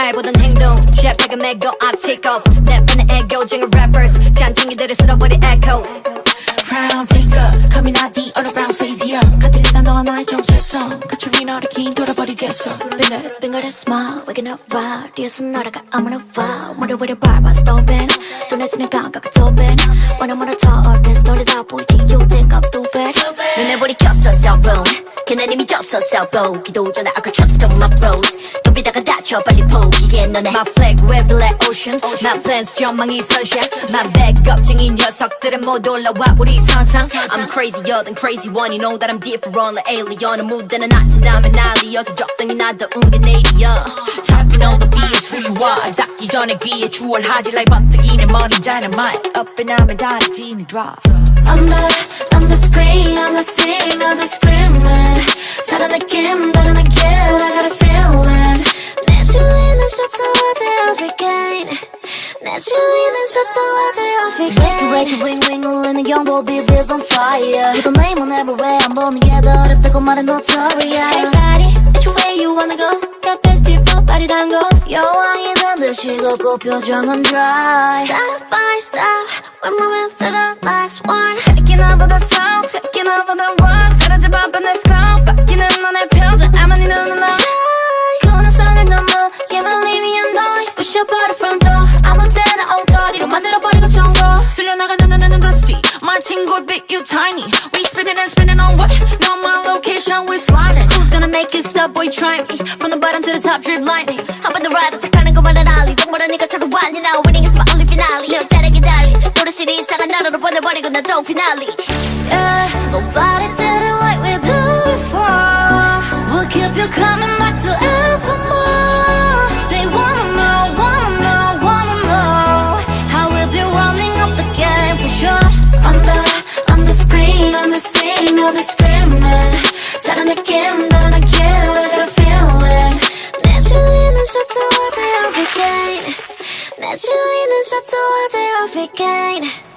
말보단 행동 jet팩을 메고 I take off 내 팬의 애교쟁이 rappers 잔챙이들을 쓸어버린 echo Crown taker coming out the underground savior 거슬리다 너와 나의 정체성 그처럼 너를 긴 돌아버리겠어 빙글빙글의 smile waking up right 뒤에서 날아가 I'm on a vibe 머리위를 밟아 stomping 둔해지는 감각을 도빈 원하면 tall dance 노래 다 보이지 you think I'm stupid 눈에 불이 켰어 cell phone 걔는 이미 졌어 cell blow 기도 전에 I could trust on my bros 덤비다가 다쳐 빨리 포기해 너네 My flag wave like ocean My plans 전망이 sunshine My backup쟁이 녀석들은 모두 올라와 우리 상상 I'm crazier than crazy one You know that I'm different like alien 무대는 나타나면 난리여서 적당히 나다운 게 내일이야 Talking on the beat is who you are 닿기 전에 귀에 주얼하지 like 번뜩이 내 머리 dynamite Up and down 다리지는 drop I'm the screen, I'm the scene, I'm the screaming 다른 느낌, 다른 느낌, I got a feeling 내 주위는 초토화돼 every gain 내 주위는 초토화돼 every gain Wake ring ring 울리는 경보비 is on fire You don't name on everywhere 안 보는 게 더 어렵다고 말해 notorious Hey buddy, which way you wanna go? Got best for body tangos 여왕이 된 듯이 걷고 표정은 dry Step by step, we're moving to the next one Taking over the sound, taking over the world 떨어져 봐봐 let's go 바뀌는 너의 표정 아마 네 눈은 너 선을 넘어 얘만 leaving 너희 부셔버려 front door 아무 데나 엉터리로 만들어버리고 청소 쓸려나가는 눈에는 dusty My team go big, you tiny We spinning and spinning on what? Know my location, we sliding Who's gonna make it stop boy try me From the bottom to the top drip lightning 한번 더 ride 착하는 것만은 알리 동물하니까 자꾸 완리 Now winning is my only finale 내 옷자락이 달리 노릇실이 이상한 나라로 보내버리고 나 또 finale Yeah, nobody did it like we do before We'll keep you coming back to ask for more They wanna know How we'll be running up the game for sure On the screen, on the scene, on the screaming 다른 느낌, 다른 느낌, I got a feeling 내 주위는 초토화돼 every gain 내 주위는 초토화돼 every gain